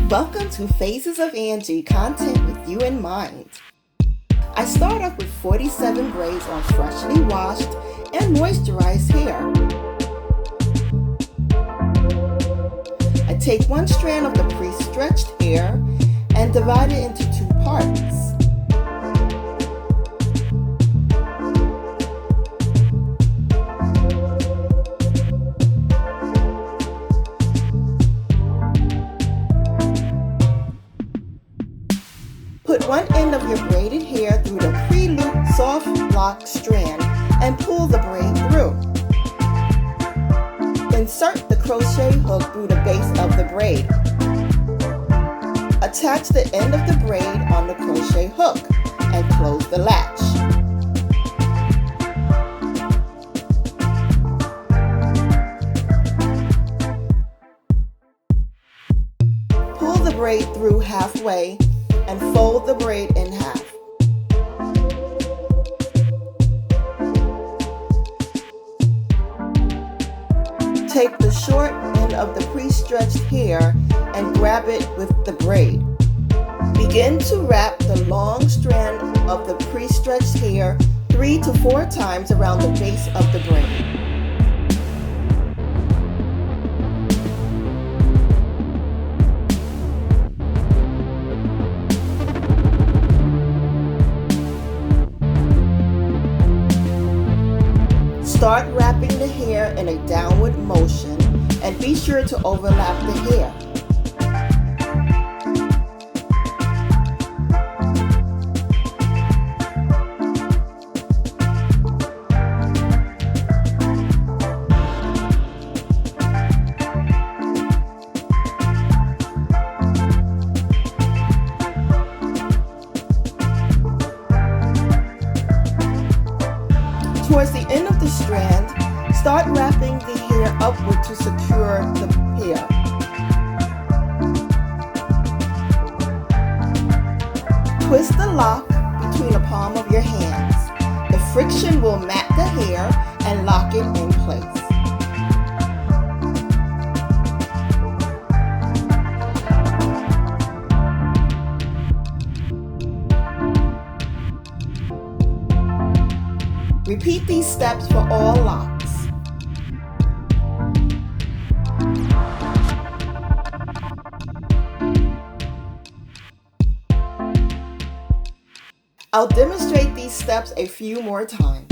Welcome to Phases of Angie, content with you in mind. I start off with 47 braids on freshly washed and moisturized hair. I take one strand of the pre-stretched hair and divide it into two parts. Put one end of your braided hair through the pre-looped soft lock strand and pull the braid through. Insert the crochet hook through the base of the braid. Attach the end of the braid on the crochet hook and close the latch. Pull the braid through halfway and fold the braid in half. Take the short end of the pre-stretched hair and grab it with the braid. Begin to wrap the long strand of the pre-stretched hair 3 to 4 times around the base of the braid. Start wrapping the hair in a downward motion and be sure to overlap the hair. Towards the end of the strand, start wrapping the hair upward to secure the hair. Twist the lock between the palm of your hands. The friction will mat the hair and lock it in place. Repeat these steps for all locks. I'll demonstrate these steps a few more times.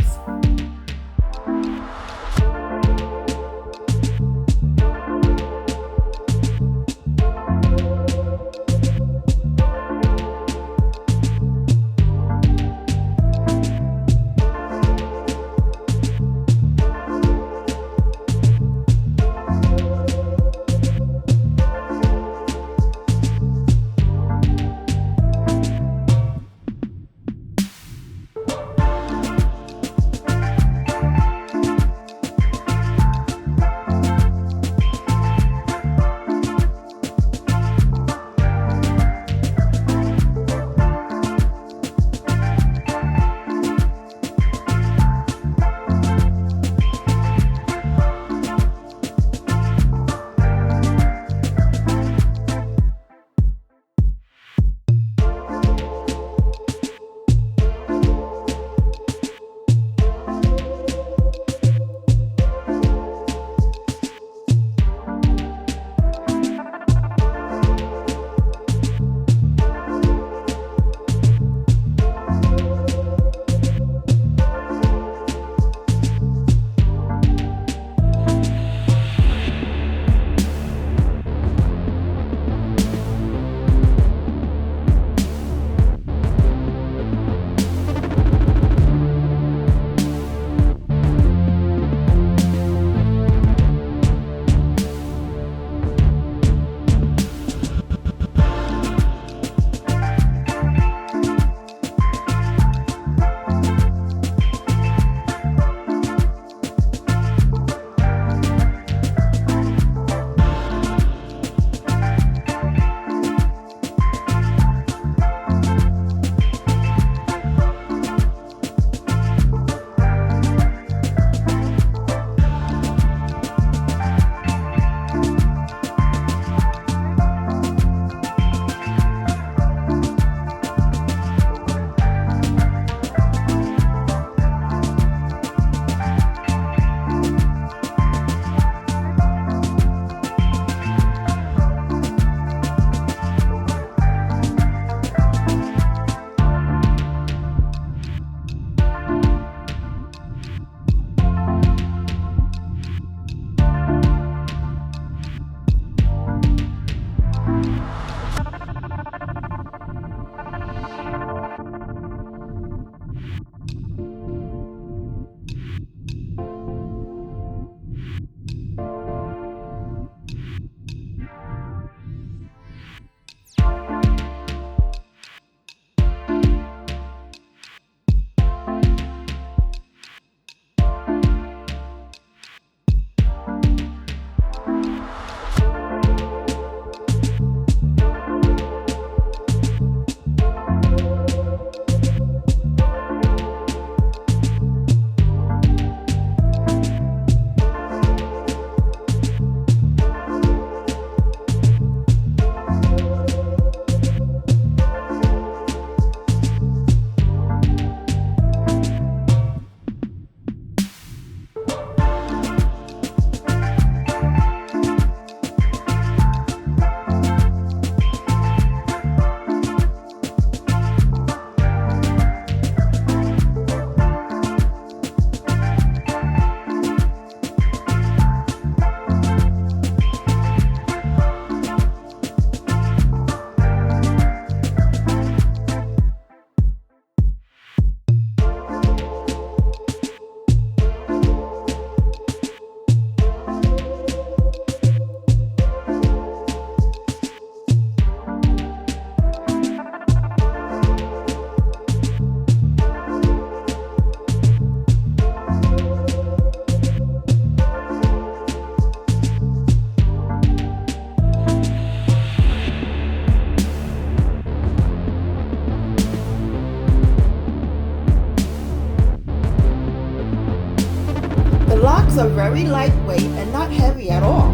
oils are very lightweight and not heavy at all.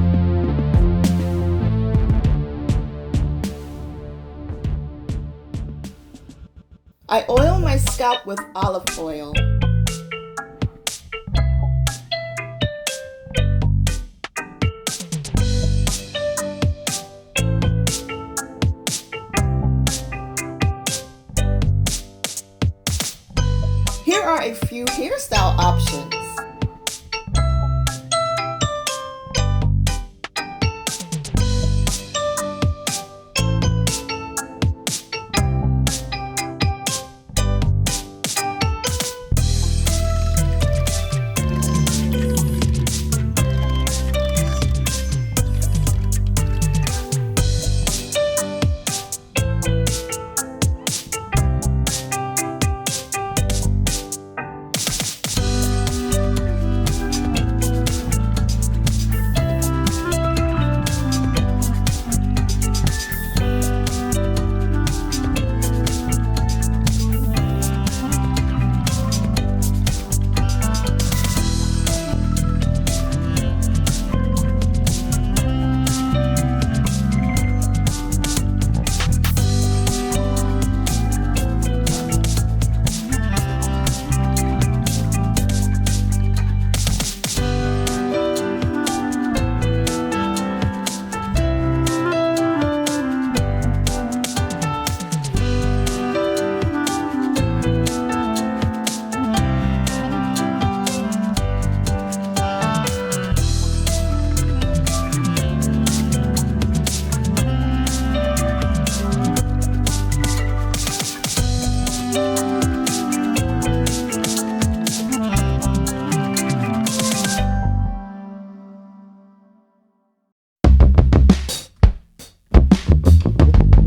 I oil my scalp with olive oil. Here are a few hairstyle options.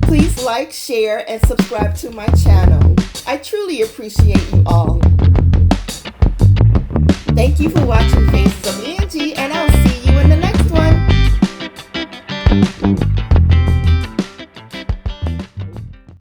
Please like, share, and subscribe to my channel. I truly appreciate you all. Thank you for watching Faces of